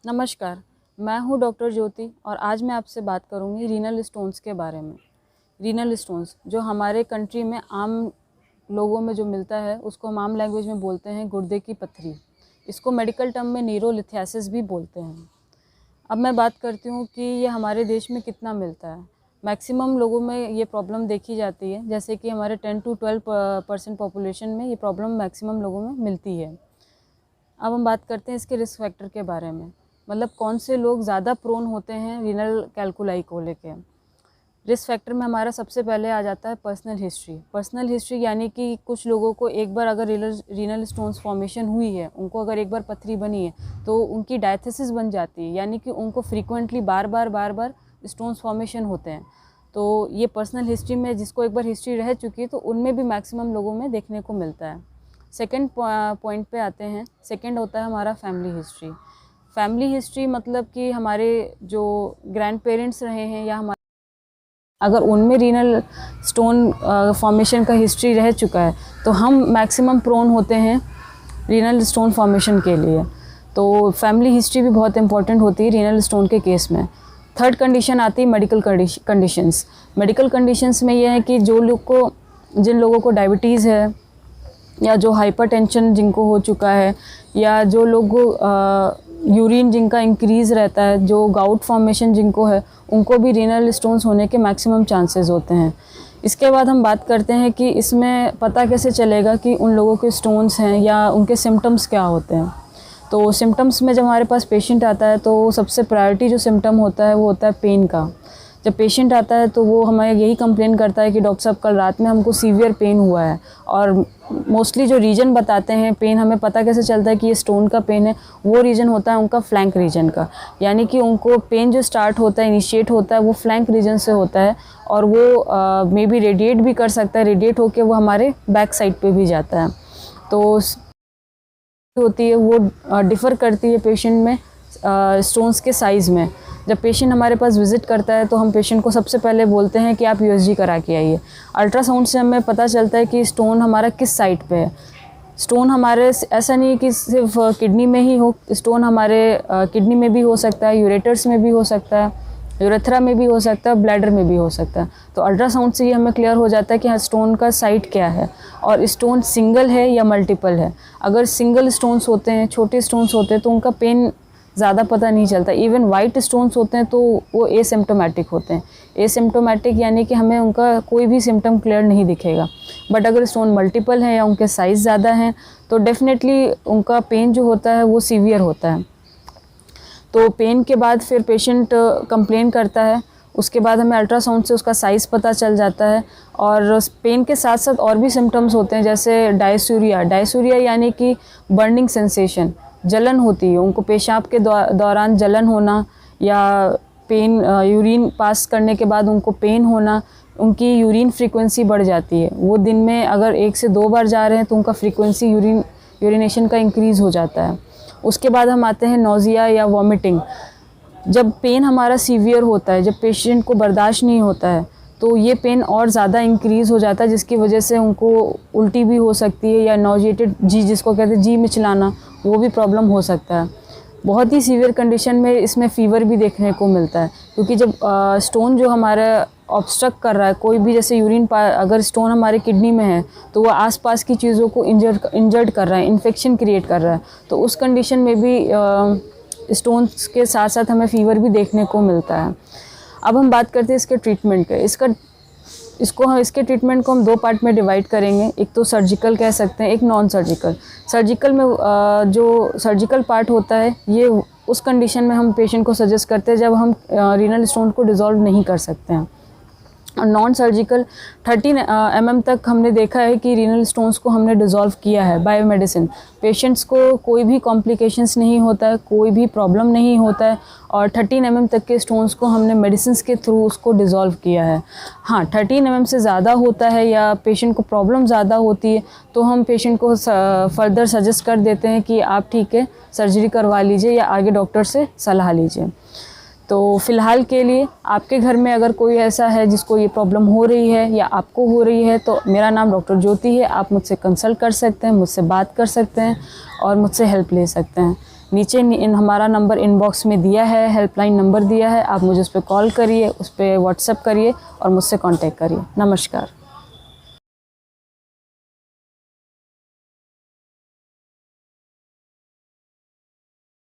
नमस्कार, मैं हूँ डॉक्टर ज्योति और आज मैं आपसे बात करूँगी रीनल स्टोन्स के बारे में। रीनल स्टोन्स जो हमारे कंट्री में आम लोगों में जो मिलता है उसको हम आम लैंग्वेज में बोलते हैं गुर्दे की पत्थरी। इसको मेडिकल टर्म में नीरोलिथियासिस भी बोलते हैं। अब मैं बात करती हूँ कि ये हमारे देश में कितना मिलता है। मैक्सिमम लोगों में ये प्रॉब्लम देखी जाती है, जैसे कि हमारे 10 to 12% पॉपुलेशन में ये प्रॉब्लम मैक्सिमम लोगों में मिलती है। अब हम बात करते हैं इसके रिस्क फैक्टर के बारे में, मतलब कौन से लोग ज़्यादा प्रोन होते हैं रीनल कैल्कुलाई को लेके। रिस्क फैक्टर में हमारा सबसे पहले आ जाता है पर्सनल हिस्ट्री। पर्सनल हिस्ट्री यानी कि कुछ लोगों को एक बार अगर रीनल स्टोन्स फॉर्मेशन हुई है, उनको अगर एक बार पथरी बनी है तो उनकी डायथिसिस बन जाती है, यानी कि उनको फ्रीक्वेंटली बार बार स्टोन्स फॉर्मेशन होते हैं। तो ये पर्सनल हिस्ट्री में जिसको एक बार हिस्ट्री रह चुकी है तो उनमें भी मैक्सिमम लोगों में देखने को मिलता है। सेकेंड पॉइंट पे आते हैं। सेकेंड होता है हमारा फैमिली हिस्ट्री। फैमिली हिस्ट्री मतलब कि हमारे जो ग्रैंड पेरेंट्स रहे हैं या हमारे अगर उनमें रीनल स्टोन फॉर्मेशन का हिस्ट्री रह चुका है तो हम मैक्सिमम प्रोन होते हैं रीनल स्टोन फॉर्मेशन के लिए। तो फैमिली हिस्ट्री भी बहुत इंपॉर्टेंट होती है रीनल स्टोन के केस में। थर्ड कंडीशन आती है मेडिकल कंडीशंस। मेडिकल कंडीशंस में यह है कि जिन लोगों को डायबिटीज़ है या जो हाइपरटेंशन जिनको हो चुका है या जो लोग यूरिन जिनका इंक्रीज़ रहता है, जो गाउट फॉर्मेशन जिनको है, उनको भी रीनल स्टोन्स होने के मैक्सिमम चांसेस होते हैं। इसके बाद हम बात करते हैं कि इसमें पता कैसे चलेगा कि उन लोगों के स्टोन्स हैं या उनके सिम्टम्स क्या होते हैं। तो सिम्टम्स में जब हमारे पास पेशेंट आता है तो सबसे प्रायोरिटी जो सिम्टम होता है वो होता है पेन का। जब पेशेंट आता है तो वो हमें यही कंप्लेन करता है कि डॉक्टर साहब कल रात में हमको सीवियर पेन हुआ है। और मोस्टली जो रीजन बताते हैं पेन, हमें पता कैसे चलता है कि ये स्टोन का पेन है, वो रीजन होता है उनका फ्लैंक रीजन का। यानी कि उनको पेन जो स्टार्ट होता है, इनिशिएट होता है, वो फ्लैंक रीजन से होता है और वो मे बी रेडिएट भी कर सकता है। रेडिएट होकर वो हमारे बैक साइड पे भी जाता है। तो होती है वो डिफ़र करती है पेशेंट में स्टोन्स के साइज़ में। जब पेशेंट हमारे पास विज़िट करता है तो हम पेशेंट को सबसे पहले बोलते हैं कि आप यूएसजी करा के आइए। अल्ट्रासाउंड से हमें पता चलता है कि स्टोन हमारा किस साइड पे है। स्टोन हमारे ऐसा नहीं है कि सिर्फ किडनी में ही हो, स्टोन हमारे किडनी में भी हो सकता है, यूरेटर्स में भी हो सकता है, यूरेथ्रा में भी हो सकता है, ब्लैडर में भी हो सकता है। तो अल्ट्रासाउंड से ये हमें क्लियर हो जाता है कि हाँ स्टोन का साइड क्या है और स्टोन सिंगल है या मल्टीपल है। अगर सिंगल स्टोन्स होते हैं, छोटे स्टोन्स होते हैं, तो उनका पेन ज़्यादा पता नहीं चलता। इवन वाइट स्टोन्स होते हैं तो वो एसिम्प्टोमेटिक होते हैं। एसिम्प्टोमेटिक यानी कि हमें उनका कोई भी सिम्टम क्लियर नहीं दिखेगा। बट अगर स्टोन मल्टीपल है या उनके साइज़ ज़्यादा हैं तो डेफिनेटली उनका पेन जो होता है वो सीवियर होता है। तो पेन के बाद फिर पेशेंट कंप्लेन करता है, उसके बाद हमें अल्ट्रासाउंड से उसका साइज़ पता चल जाता है। और पेन के साथ साथ और भी सिम्टम्स होते हैं, जैसे डायसूरिया यानी कि बर्निंग सेंसेशन, जलन होती है उनको, पेशाब के दौरान जलन होना या पेन, यूरिन पास करने के बाद उनको पेन होना, उनकी यूरिन फ्रीक्वेंसी बढ़ जाती है। वो दिन में अगर 1 से 2 बार जा रहे हैं तो उनका फ्रीक्वेंसी यूरिनेशन का इंक्रीज़ हो जाता है। उसके बाद हम आते हैं नोज़िया या वॉमिटिंग। जब पेन हमारा सीवियर होता है, जब पेशेंट को बर्दाश्त नहीं होता है तो ये पेन और ज़्यादा इंक्रीज़ हो जाता है, जिसकी वजह से उनको उल्टी भी हो सकती है या नॉजिएटेड जी जिसको कहते हैं जी मिचलाना, वो भी प्रॉब्लम हो सकता है। बहुत ही सीवियर कंडीशन में इसमें फ़ीवर भी देखने को मिलता है, क्योंकि जब स्टोन जो हमारा ऑब्स्ट्रक्ट कर रहा है, कोई भी जैसे अगर स्टोन हमारे किडनी में है तो वो आसपास की चीज़ों को इंजर्ड कर रहा है, इन्फेक्शन क्रिएट कर रहा है। तो उस कंडीशन में भी स्टोन्स के साथ साथ हमें फ़ीवर भी देखने को मिलता है। अब हम बात करते हैं इसके ट्रीटमेंट के। इसके ट्रीटमेंट को हम 2 पार्ट में डिवाइड करेंगे। एक तो सर्जिकल कह सकते हैं, एक नॉन सर्जिकल। सर्जिकल में जो सर्जिकल पार्ट होता है ये उस कंडीशन में हम पेशेंट को सजेस्ट करते हैं जब हम रीनल स्टोन को डिज़ोल्व नहीं कर सकते हैं। और नॉन सर्जिकल 13 mm तक हमने देखा है कि रीनल स्टोन्स को हमने डिज़ोल्व किया है बायोमेडिसिन। पेशेंट्स को कोई भी कॉम्प्लिकेशंस नहीं होता है, कोई भी प्रॉब्लम नहीं होता है और 13 mm तक के स्टोन्स को हमने मेडिसिन के थ्रू उसको डिज़ोल्व किया है। हाँ, 13 mm से ज़्यादा होता है या पेशेंट को प्रॉब्लम ज़्यादा होती है तो हम पेशेंट को फर्दर सजेस्ट कर देते हैं कि आप ठीक है सर्जरी करवा लीजिए या आगे डॉक्टर से सलाह लीजिए। तो फ़िलहाल के लिए आपके घर में अगर कोई ऐसा है जिसको ये प्रॉब्लम हो रही है या आपको हो रही है तो मेरा नाम डॉक्टर ज्योति है। आप मुझसे कंसल्ट कर सकते हैं, मुझसे बात कर सकते हैं और मुझसे हेल्प ले सकते हैं। नीचे हमारा नंबर इनबॉक्स में दिया है, हेल्पलाइन नंबर दिया है, आप मुझे उस पर कॉल करिए, उस पर व्हाट्सएप करिए और मुझसे कांटेक्ट करिए। नमस्कार।